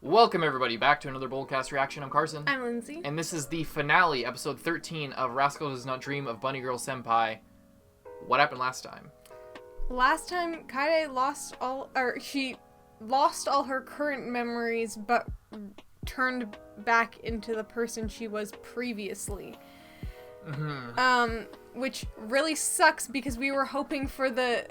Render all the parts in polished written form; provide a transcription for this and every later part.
Welcome everybody back to another Boldcast reaction. I'm Carson. I'm Lindsay. And this is the finale, episode 13 of Rascal Does Not Dream of Bunny Girl Senpai. What happened last time? Last time, Kaede lost all her current memories, but turned back into the person she was previously. Mm-hmm. Which really sucks because we were hoping for the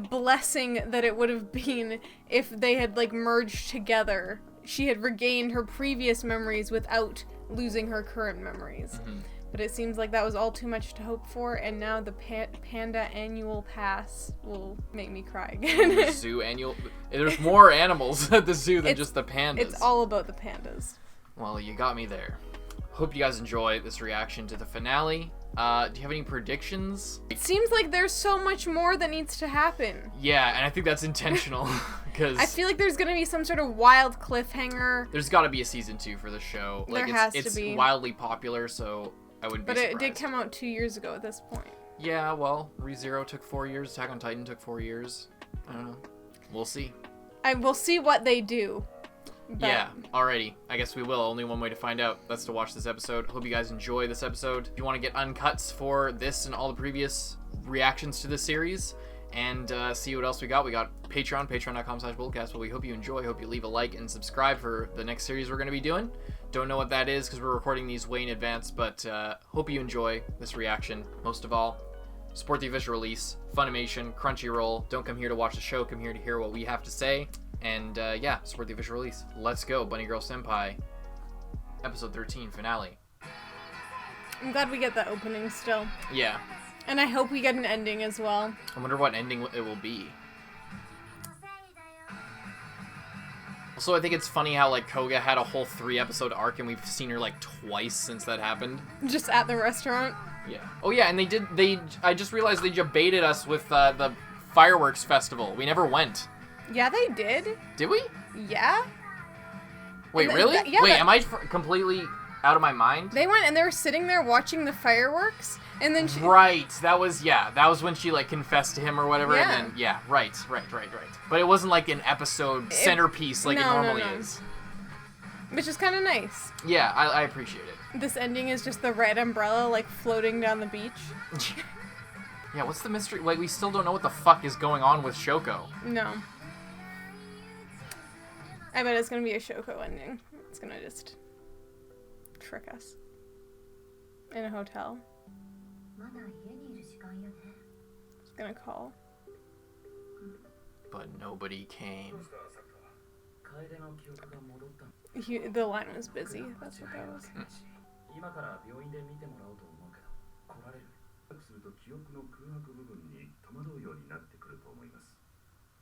blessing that it would have been if they had merged together. She had regained her previous memories without losing her current memories. Mm-hmm. But it seems like that was all too much to hope for, and now the panda annual pass will make me cry again. The zoo annual... There's more animals at the zoo than just the pandas. It's all about the pandas. Well, you got me there. Hope you guys enjoy this reaction to the finale. Do you have any predictions? It seems like there's so much more that needs to happen. Yeah, and I think that's intentional, because... I feel like there's gonna be some sort of wild cliffhanger. There's gotta be a season 2 for the show. There has to it's be. wildly popular, so I wouldn't be surprised. But it did come out 2 years ago at this point. Yeah, well, ReZero took 4 years, Attack on Titan took 4 years. I don't know. We'll see. We'll see what they do. But... Yeah, alrighty. I guess we will. Only one way to find out. That's to watch this episode. Hope you guys enjoy this episode. If you want to get uncuts for this and all the previous reactions to this series, and see what else we got Patreon, patreon.com/boldcast. But we hope you enjoy. Hope you leave a like and subscribe for the next series we're going to be doing. Don't know what that is because we're recording these way in advance, but hope you enjoy this reaction. Most of all, support the official release. Funimation, Crunchyroll. Don't come here to watch the show. Come here to hear what we have to say. And yeah, support the official release. Let's go, Bunny Girl Senpai, episode 13 finale. I'm glad we get the opening still. Yeah. And I hope we get an ending as well. I wonder what ending it will be. Also, I think it's funny how Koga had a whole 3-episode arc and we've seen her twice since that happened. Just at the restaurant. Yeah. Oh yeah, and I just realized they baited us with the fireworks festival. We never went. Yeah, they did. Did we? Yeah. Wait, really? Yeah, wait, am I completely out of my mind? They went and they were sitting there watching the fireworks, and then she... Right, that was when she confessed to him or whatever, yeah. and then, yeah, right. But it wasn't an episode centerpiece like it normally is. Which is kind of nice. Yeah, I appreciate it. This ending is just the red umbrella, floating down the beach. Yeah, what's the mystery? We still don't know what the fuck is going on with Shoko. No. I bet it's gonna be a Shoko ending. It's gonna just trick us. In a hotel. It's gonna call. But nobody came. The line was busy. That's what that was.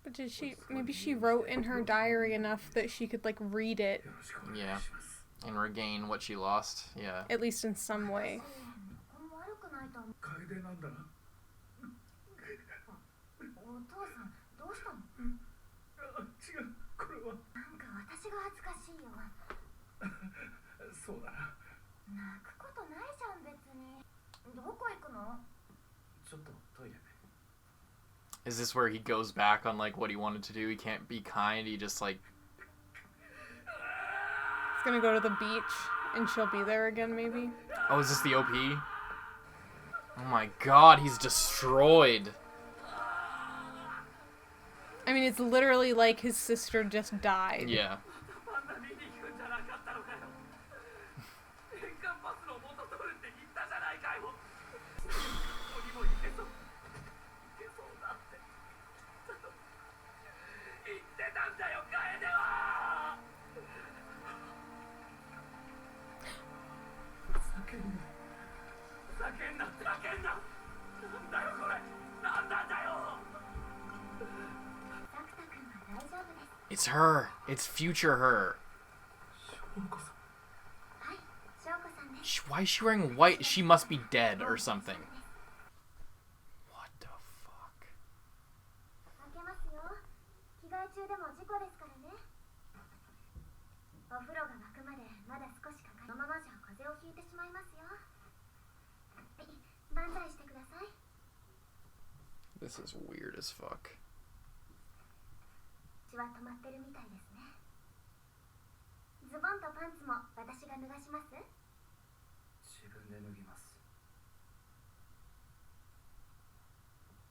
But did she... Maybe she wrote in her diary enough that she could, read it. Yeah. And regain what she lost. Yeah. At least in some way. Is this where he goes back on what he wanted to do? He can't be kind. He just He's gonna go to the beach and she'll be there again, maybe. Oh, is this the OP? Oh my god, he's destroyed. I mean, it's literally like his sister just died. Yeah. It's her. It's future her. Why is she wearing white? She must be dead or something. What the fuck? This is weird as fuck. パンツも私が脱がします？自分で脱ぎます。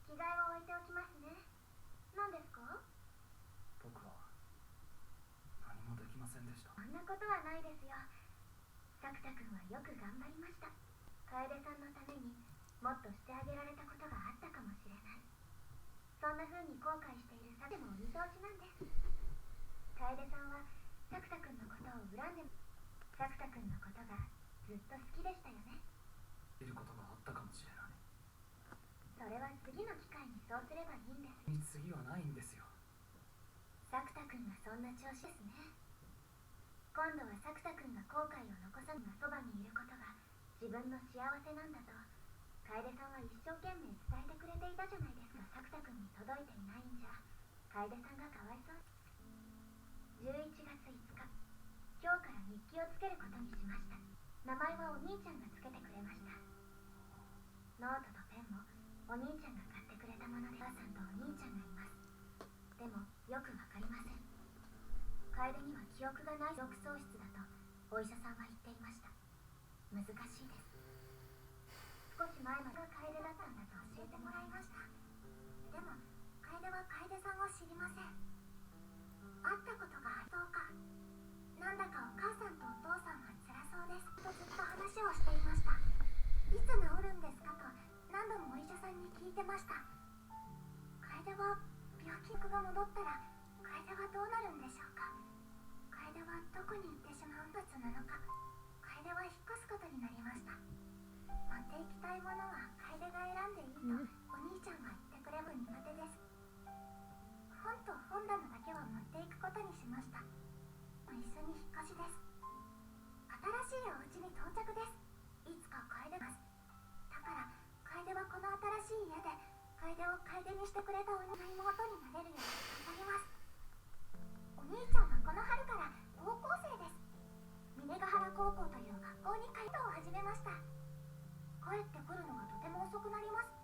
着替えを置いておきますね。何ですか？僕は何もできませんでした。そんなことはないですよ。作田君はよく頑張りました。楓さんのためにもっとしてあげられたことがあったかもしれない。そんな風に後悔しているさでもお見通しなんです。楓さんは作田君のことを恨んで、作田君のことがずっと好きでしたよね。いることがあったかもしれない。それは次の機会にそうすればいいんです。次はないんですよ。作田君がそんな調子ですね。今度は作田君が後悔を残さぬがそばにいることが自分の幸せなんだと楓さんは一生懸命伝えてくれていたじゃないですか。作田君に届いていないんじゃ楓さんがかわいそう。11月5日、今日から日記をつけることにしました。名前はお兄ちゃんがつけてくれました。ノートとペンもお兄ちゃんが買ってくれたもので、お母さんとお兄ちゃんがいます。でもよくわかりません。楓には記憶がない、記憶喪失だとお医者さんは言っていました。難しいです。少し前まで楓だったんだと教えてもらいました。でも楓は楓さんを知りません。会ったことがありそうか。なんだかお母さんとお父さんは辛そうですとずっと話をしていました。いつ治るんですかと何度もお医者さんに聞いてました。楓は病気が戻ったら楓はどうなるんでしょうか。楓はどこに行ってしまう物なのか。楓は引っ越すことになりました。持っていきたいものは楓が選んでいいとお兄ちゃんは言ってくれる苦手です。本と本棚だけは持っていくことにしました。一緒に引っ越しです。新しいお家に到着です。いつか楓ます。だから楓はこの新しい家で楓を楓にしてくれたお兄の妹になれるように頑張ります。お兄ちゃんはこの春から高校生です。峰ヶ原高校という学校に通を始めました。帰ってくるのがとても遅くなります。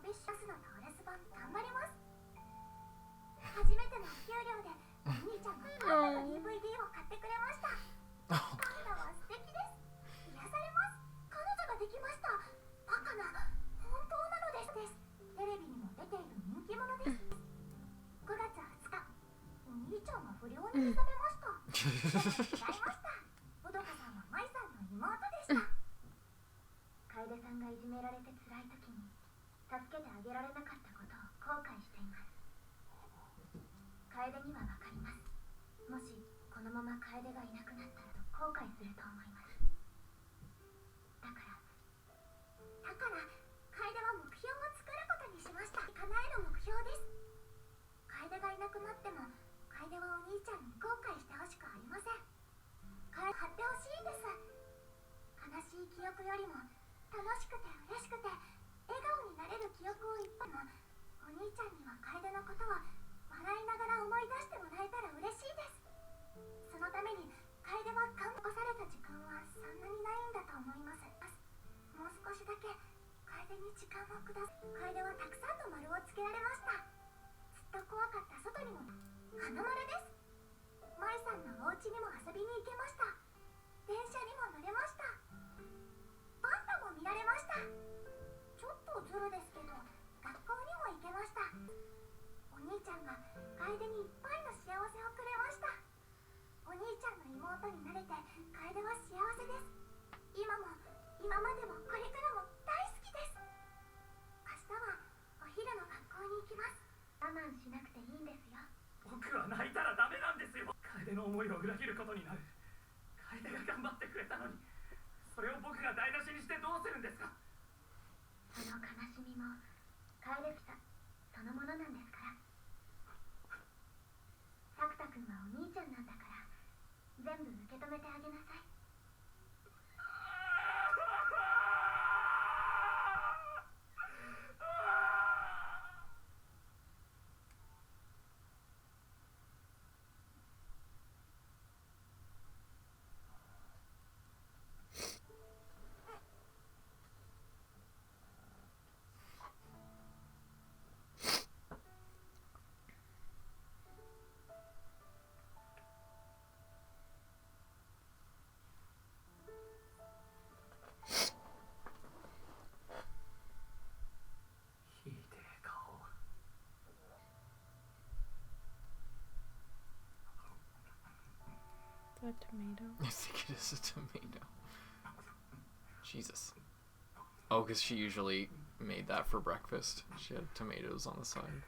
寂しすのとお留守番頑張ります。初めての給料でお兄ちゃんがパンダの DVD を買ってくれました。パンダは素敵です。癒されます。彼女ができました。バカな本当なのですテレビにも出ている人気者です。9月20日、お兄ちゃんが不良に目覚めました。でも違いました。おどかさんは舞さんの妹でした。楓さんがいじめられて辛い時に助けてあげられなかったことを後悔しています。楓にはわかります。もしこのまま楓がいなくなったら後悔すると思います。だから楓は目標を作ることにしました。叶える目標です。楓がいなくなっても楓はお兄ちゃんに後悔してほしくありません。楓張ってほしいです。悲しい記憶よりも楽しくて嬉しくて笑顔になれる記憶をいっぱいも、お兄ちゃんには楓のことは笑いながら思い出してもらえたら嬉しいです。そのために楓は残された時間はそんなにないんだと思います。もう少しだけ楓に時間をください。楓はたくさんの丸をつけられました。ずっと怖かった外にも花丸です。舞さんのお家にも遊びに行けました。電車にも乗れました。パンダも見られました。ちょっとズルですけど学校にも行けました。お兄ちゃんが楓にいっぱいの幸せをくれました。お兄ちゃんの妹になれて楓は幸せです。今も今までもこれからも大好きです。明日はお昼の学校に行きます。我慢しなくていいんですよ。僕は泣いたらダメなんですよ。楓の思いを裏切ることになる。楓が頑張ってくれたのに、それを僕が台無しにしてどうするんですか。その悲しみも楓さそのものなんですから。作田君はお兄ちゃんなんだから全部受け止めてあげなさい。a tomato? I think it is a tomato. Jesus. Oh, because she usually made that for breakfast. She had tomatoes on the side.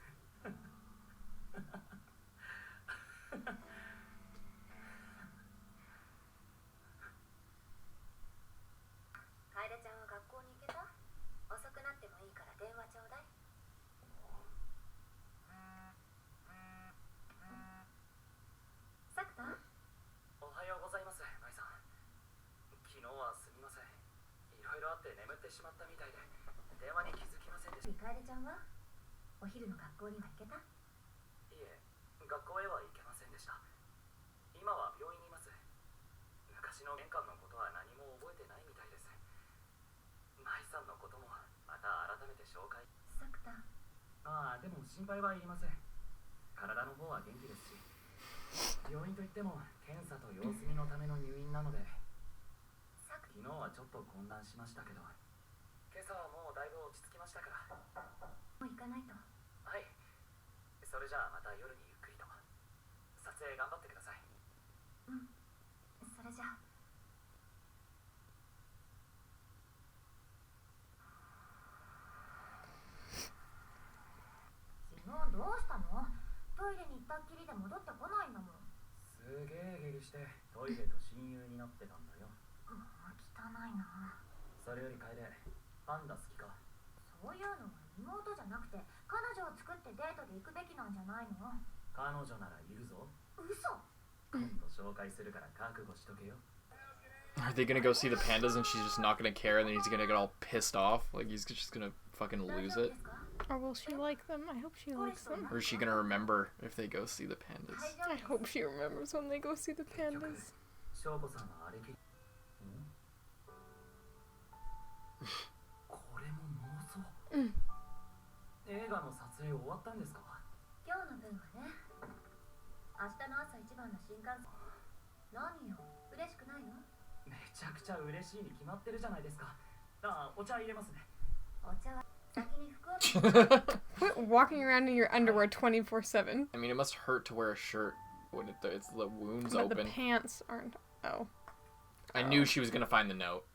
Are they gonna go see the pandas and she's just not gonna care and then he's gonna get all pissed off? Like he's just gonna fucking lose it? Or will she like them? I hope she likes them. Or is she gonna remember if they go see the pandas? I hope she remembers when they go see the pandas. Mm. Quit walking around in your underwear 24/7. I mean, it must hurt to wear a shirt when it's the wound's But open. the pants aren't. Oh. I knew she was gonna find the note.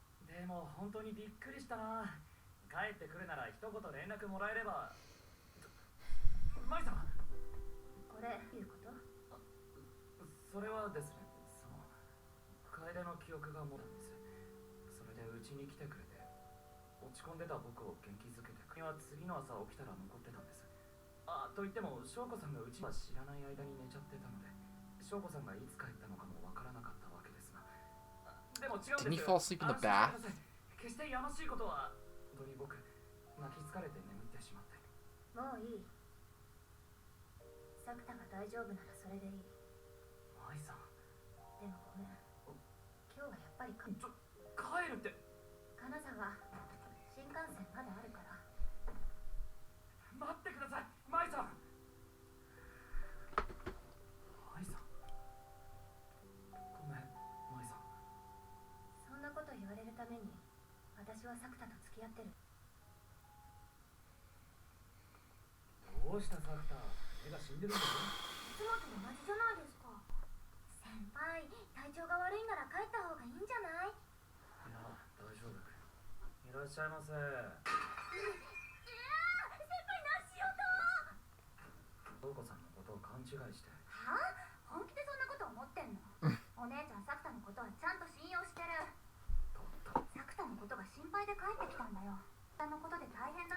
Didn't he fall asleep in the bath?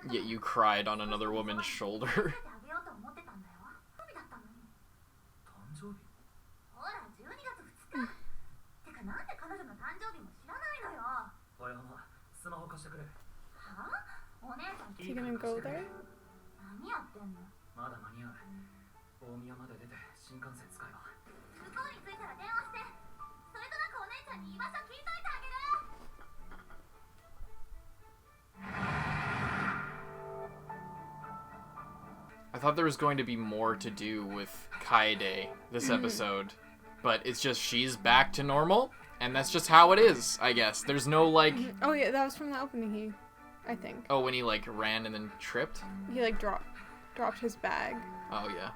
Yet you cried on another woman's shoulder. Is he gonna go there? I thought there was going to be more to do with Kaede this episode, but it's just she's back to normal, and that's just how it is, I guess. There's no, like... Oh yeah, that was from the opening, I think. Oh, when he, like, ran and then tripped? He, like, dropped his bag. Oh, yeah.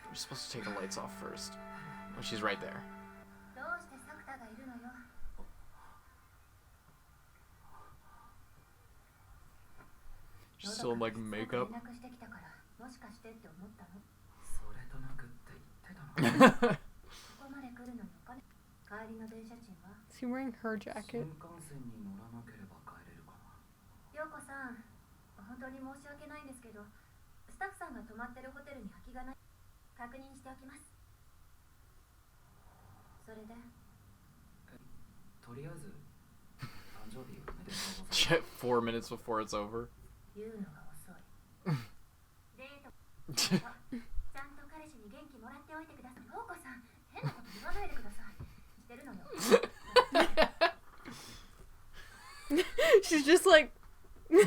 We're supposed to take the lights off first. She's right there. どうして作田がいるのよ。 She's still in like makeup. 連絡してきたからもしかしてって思ったの。それとなくって言ってたの。ここまで来るのにお金。帰りの電車賃は。 Is he wearing her 新 jacket? 幹線に乗らなければ帰れるかな。陽子さん、本当に申し訳ないんですけど、スタッフさんが泊まってるホテルに空きがない。確認しておきます。それで。とりあえず誕生日おめでとうございます。 Check 4 minutes before it's over. 言うのが遅い。デート。ちゃんと彼氏に元気もらっておいてください。陽子さん、変なこと言わないでください。してるのよ。 She's just like 舞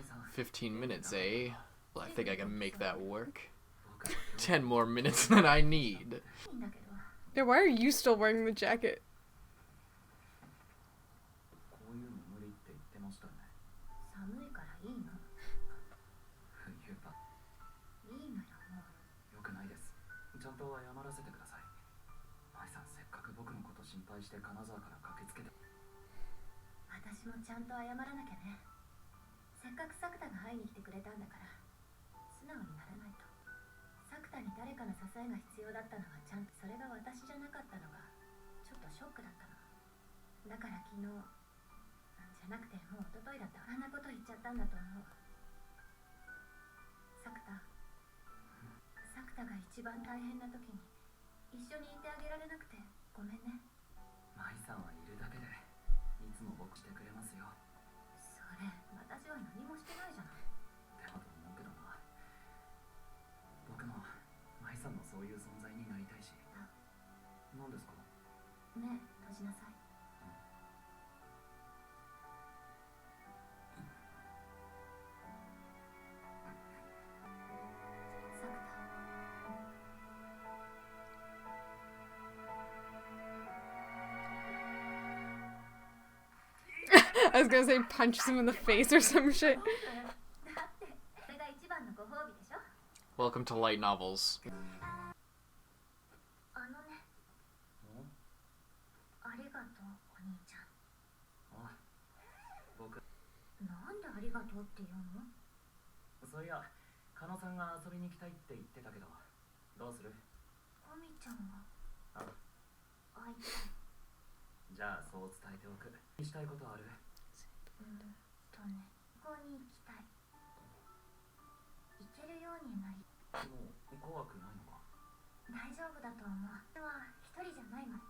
さん、 15 minutes, eh? Well, I think I can make that work. 僕は 10 more minutes than I need. いいんだけど。 yeah, why are you still wearing the jacket? こういうの無理って言ってましたね。寒いからいいの。言えばいいのよ、もう。よくないです。ちゃんと謝らせてください。舞さん、せっかく僕のこと心配して金沢から駆けつけて。私もちゃんと謝らなきゃね。せっかく作田が会いに来てくれたんだから、素直にならないと。作田に誰かの支えが必要だったのはちゃんと、それが私じゃなかったのがちょっとショックだったの。だから昨日じゃなくてもう一昨日だった。あんなこと言っちゃったんだと思う。作田が一番大変な時に一緒にいてあげられなくてごめんね。舞さんはいるだけでいつも僕してくれますよ。それ私は何もしてないじゃない。でもと思うけどな。僕も舞さんのそういう存在になりたいし。何ですか？ねえ、閉じなさい。作田。 I was gonna say punches him in the face or some shit. だってそれが一番のご褒美でしょ。 Welcome to light novels. あのね、ありがとうお兄ちゃん。あ、僕、なんでありがとうって言うの？そういや、加納さんが遊びに行きたいって言ってたけど、どうする？おみちゃんはあ、会いたい。じゃあそう伝えておく。したいことある？ここに行きたい。行けるようになり。もう怖くないのか？大丈夫だと思う。では一人じゃないもん。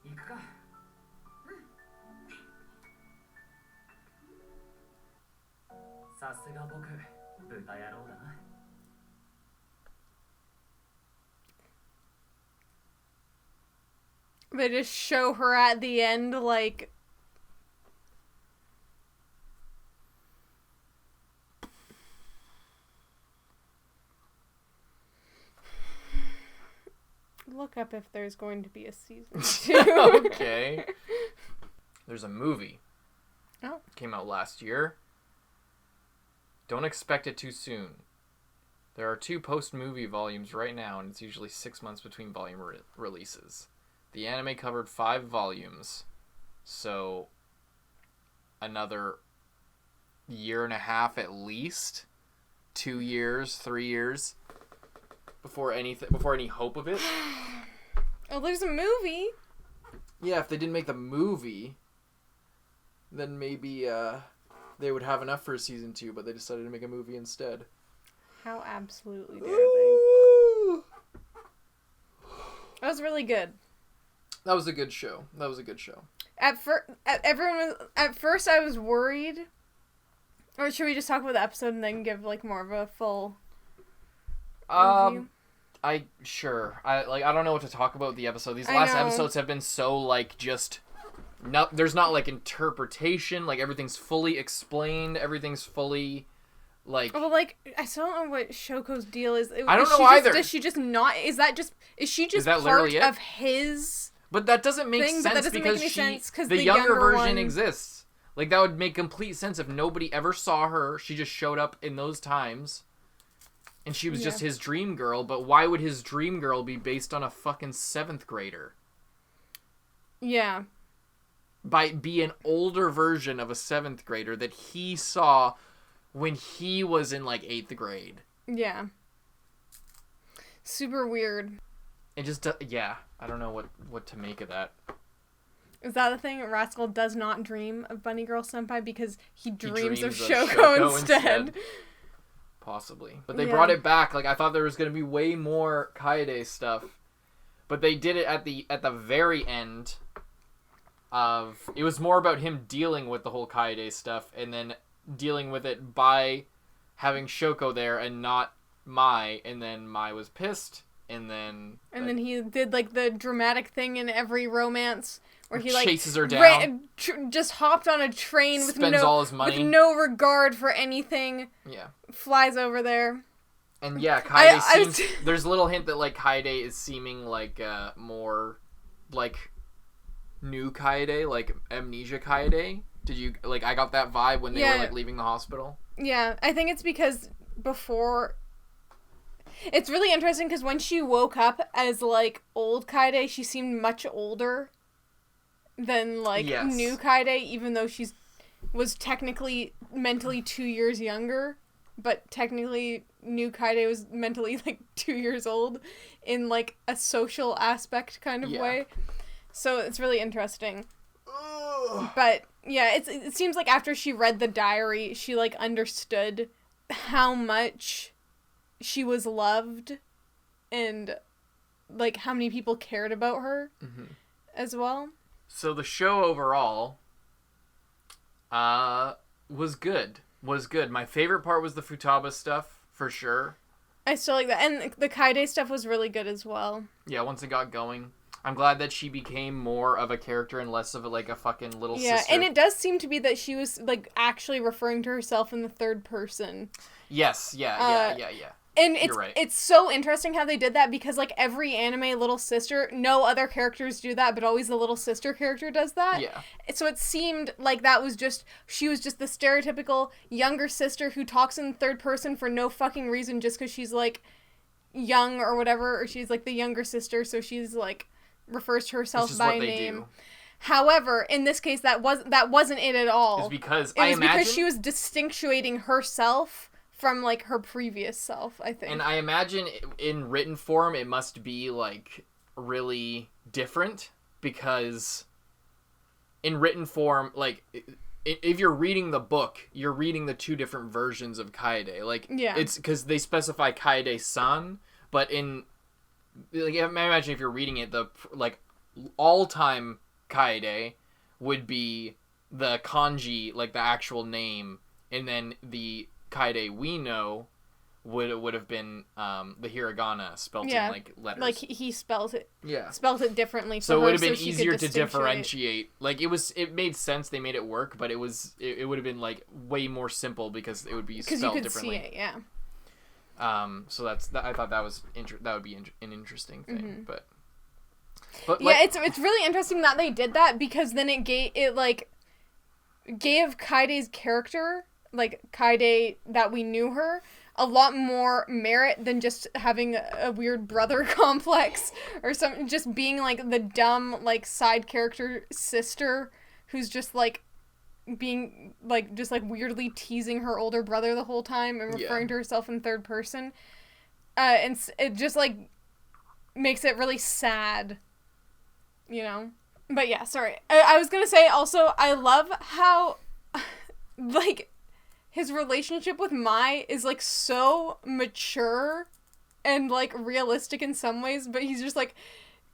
行くか。さすが僕、豚野郎だな。 They just show her at the end, like... Look up if there's going to be a season 2. Okay. There's a movie. Oh. Came out last year. Don't expect it too soon. There are 2 post-movie volumes right now, and it's usually 6 months between volume releases. The anime covered 5 volumes, so another year and a half at least, 2 years, 3 years before any hope of it. Oh, there's a movie. Yeah, if they didn't make the movie, then maybe they would have enough for a season 2, but they decided to make a movie instead. How absolutely dare they? That was really good. That was a good show. At first I was worried. Or should we just talk about the episode and then give like more of a full review? I don't know what to talk about the episode. These last episodes have been so like just there's not like interpretation, like everything's fully explained, everything's fully like well, like I still don't know what Shoko's deal is. I don't know either. Does she just not? Is she just that part of his? But that doesn't make thing, sense that doesn't because make any sense, 'cause the the younger version one... exists. Like that would make complete sense if nobody ever saw her. She just showed up in those times. and she was just his dream girl, but why would his dream girl be based on a fucking 7th grader? Yeah. Be an older version of a 7th grader that he saw when he was in, like, 8th grade. Yeah. Super weird. It just, yeah, I don't know what to make of that. Is that the thing? Rascal does not dream of Bunny Girl Senpai because he dreams of Shoko Shoko instead. Possibly. But they brought it back. Like, I thought there was going to be way more Kaede stuff. But they did it at the very end of... It was more about him dealing with the whole Kaede stuff and then dealing with it by having Shoko there and not Mai. And then Mai was pissed. And then he did, like, the dramatic thing in every romance where he, like, chases her down. Just hopped on a train spends all his money. with no regard for anything. Yeah. Flies over there. And yeah, Kaede seems... There's a little hint that, like, Kaede is seeming like more like new Kaede, like amnesia Kaede. Did you... Like, I got that vibe when they were, like, leaving the hospital. Yeah, I think it's because before... It's really interesting because when she woke up as, like, old Kaede, she seemed much older than, like, new Kaede, even though was technically mentally 2 years younger, but technically new Kaede was mentally, like, 2 years old in, like, a social aspect kind of way. So it's really interesting. Ugh. But, yeah, it seems like after she read the diary, she, like, understood how much she was loved and, like, how many people cared about her as well. So the show overall was good. My favorite part was the Futaba stuff, for sure. I still like that. And the Kaede stuff was really good as well. Yeah, once it got going. I'm glad that she became more of a character and less of like a fucking little sister. Yeah, and it does seem to be that she was, like, actually referring to herself in the third person. Yes, yeah. And right. It's so interesting how they did that because, like, every anime little sister, no other characters do that, but always the little sister character does that. Yeah. So it seemed like she was just the stereotypical younger sister who talks in third person for no fucking reason just because she's, like, young or whatever, or she's, like, the younger sister, so she's, like, refers to herself by name. Do. However, in this case, that wasn't it at all. It's because because she was distinctuating herself from, like, her previous self, I think. And I imagine in written form it must be, like, really different, because in written form, like, if you're reading the book, you're reading the two different versions of Kaede. Like, it's because they specify Kaede-san, but in, like, imagine if you're reading it, the, like, all-time Kaede would be the kanji, like, the actual name, and then the Kaede we know would have been the hiragana spelled in, like, letters. Like, he spelled it. Yeah. Spelled it differently for so it would have been so easier to differentiate. Like, it made sense, they made it work, but it would have been, like, way more simple because it would be spelled differently. Because you could see it, yeah. So I thought that would be an interesting thing, but yeah, like, it's really interesting that they did that, because then it gave Kaide's character, like, Kaede that we knew her, a lot more merit than just having a weird brother complex or something, just being, like, the dumb, like, side character sister who's just, like, being, like, just, like, weirdly teasing her older brother the whole time and referring to herself in third person. And it just, like, makes it really sad, you know? But yeah, sorry. I was gonna say also, I love how, like, his relationship with Mai is, like, so mature and, like, realistic in some ways, but he's just, like,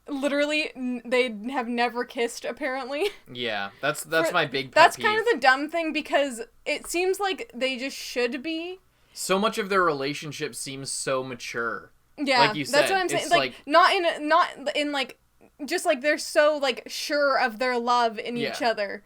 literally, they have never kissed, apparently. Yeah, that's my big pet That's peeve. kind of the dumb thing, because it seems like they just should be. So much of their relationship seems so mature. Yeah, like you said, that's what I'm saying. It's like, not in, like, just, like, they're so, like, sure of their love in each other.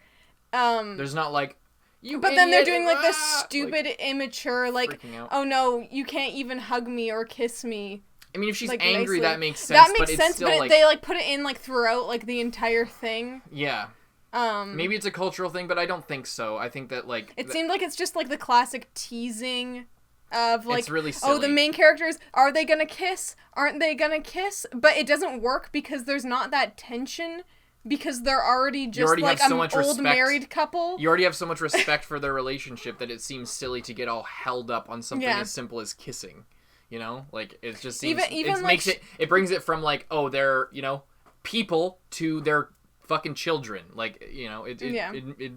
There's not, like, but then they're doing, like, this stupid, like, immature, like, oh no, you can't even hug me or kiss me. I mean, if she's like, angry, nicely. that makes sense. That makes but sense, it's still, but like, they, like, put it in, like, throughout, like, the entire thing. Yeah. Maybe it's a cultural thing, but I don't think so. I think that, like, it seemed like it's just, like, the classic teasing of like, It's really oh, the silly. main characters, are they gonna kiss? Aren't they gonna kiss? But it doesn't work because there's not that tension, because they're already just already like have so an much old respect. married couple. You already have so much respect for their relationship that it seems silly to get all held up on something Yeah. as simple as kissing. You know, like it just seems Even it like makes it brings it from like, oh, they're, you know, people to their fucking children. Like, you know, it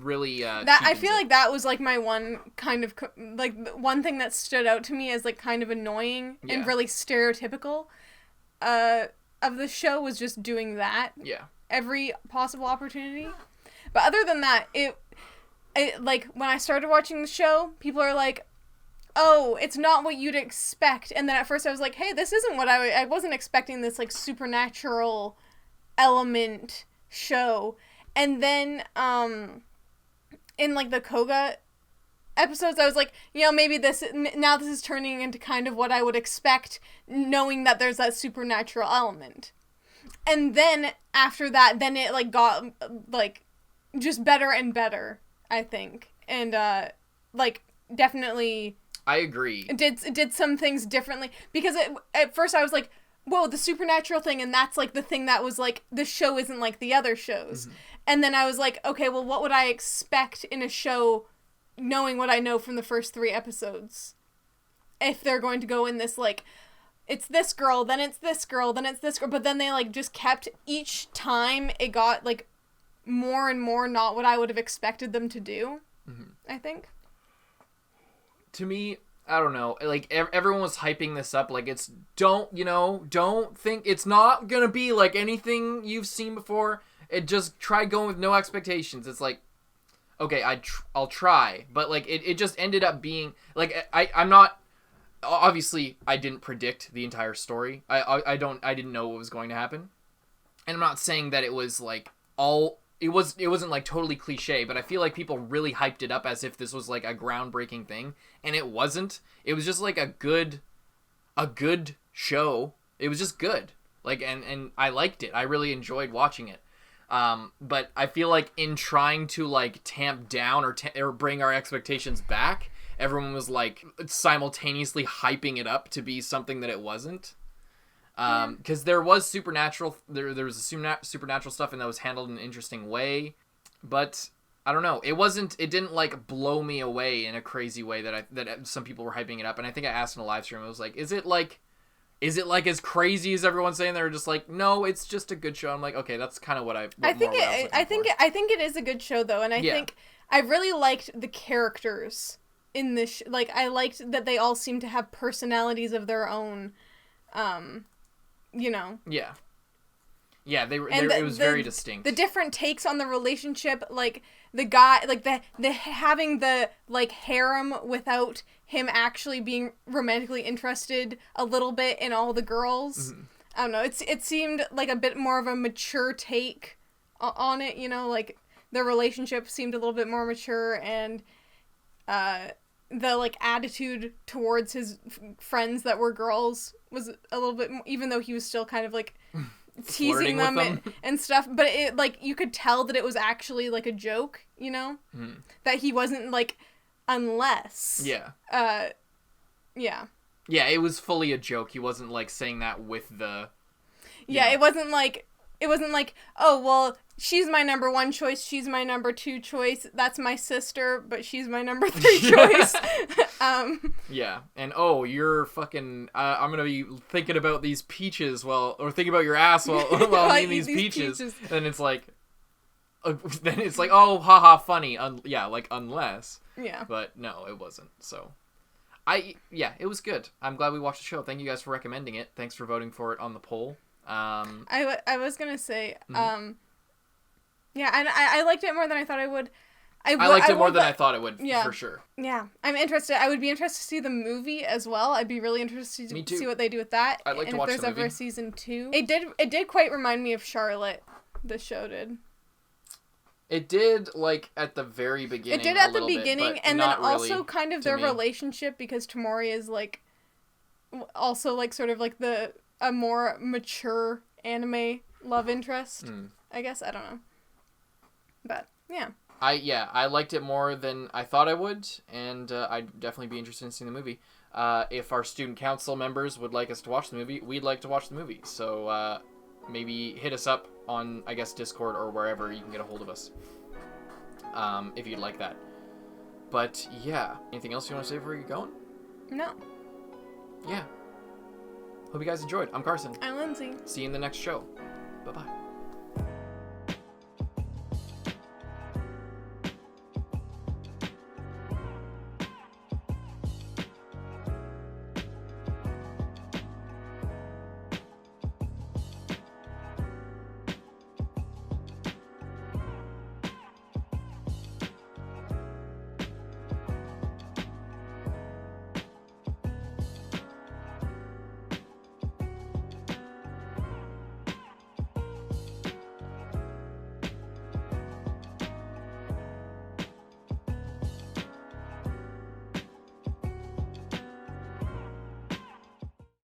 really that I cheapens feel it. like that was like my one kind of like one thing that stood out to me as like kind of annoying Yeah. and really stereotypical of the show was just doing that Yeah. every possible opportunity. But other than that, it like when I started watching the show, people are like, oh, it's not what you'd expect. And then at first I was like, hey, this isn't what I wasn't expecting, this like supernatural element show. And then in like the Koga episodes, I was like, you know, maybe this is turning into kind of what I would expect, knowing that there's that supernatural element. And then after that, then it like got like just better and better, I think. And like definitely I agree. did some things differently, because at first I was like, whoa, the supernatural thing, and that's like the thing that was like, the show isn't like the other shows. And then I was like, okay, well, what would I expect in a show knowing what I know from the first 3 episodes? If they're going to go in this like, it's this girl, then it's this girl, then it's this girl, but then they like just kept, each time it got like more and more not what I would have expected them to do, I think. To me, I don't know, like everyone was hyping this up like it's don't think it's not gonna be like anything you've seen before. It just try going with no expectations. It's like, okay, I'll try, but like it just ended up being like, I'm not, obviously I didn't predict the entire story. I didn't know what was going to happen, and I'm not saying that it was like all. It wasn't like totally cliche, but I feel like people really hyped it up as if this was like a groundbreaking thing, and it wasn't. It was just like a good show. It was just good. Like, and I liked it. I really enjoyed watching it. But I feel like in trying to like tamp down or bring our expectations back, everyone was like simultaneously hyping it up to be something that it wasn't. Because there was supernatural, there was a supernatural stuff, and that was handled in an interesting way, but I don't know, it didn't like blow me away in a crazy way that some people were hyping it up. And I think I asked in a live stream, I was like, is it like as crazy as everyone's saying? They were just like, no, it's just a good show. I'm like, okay, that's kind of what I think it is a good show though, and I think I really liked the characters in this. Like, I liked that they all seem to have personalities of their own. You know. Yeah. Yeah, it was very distinct. The different takes on the relationship, like the guy, like the having the like harem without him actually being romantically interested a little bit in all the girls. I don't know. It seemed like a bit more of a mature take on it. You know, like the relationship seemed a little bit more mature, and the like attitude towards his friends that were girls was a little bit more, even though he was still kind of like teasing them and stuff, but it like you could tell that it was actually like a joke, you know, that he wasn't like, unless it was fully a joke. He wasn't like saying that with the it wasn't like, oh, well, she's my number 1 choice, she's my number 2 choice, that's my sister, but she's my number 3 choice. Yeah, and oh, you're fucking, I'm gonna be thinking about these peaches or thinking about your ass while I'm eating these peaches. And it's like, oh, haha, funny, like, unless. Yeah. But no, it wasn't, so. It was good. I'm glad we watched the show. Thank you guys for recommending it. Thanks for voting for it on the poll. I was gonna say, and I liked it more than I thought I would. I liked it more than I thought it would, for sure. Yeah, I'm interested. I would be interested to see the movie as well. I'd be really interested to see what they do with that. I'd like to watch the movie. And if there's ever a season 2. It did quite remind me of Charlotte, the show did. It did, like, at the very beginning. It did at the beginning, and then also kind of their relationship, because Tamori is, like, also, like, sort of, like, a more mature anime love interest, I guess. I don't know. But, yeah. I liked it more than I thought I would, and I'd definitely be interested in seeing the movie. If our student council members would like us to watch the movie, we'd like to watch the movie. So maybe hit us up on, I guess, Discord or wherever you can get a hold of us, if you'd like that. But yeah, anything else you want to say before you get going? No. Yeah. Hope you guys enjoyed. I'm Carson. I'm Lindsay. See you in the next show. Bye-bye.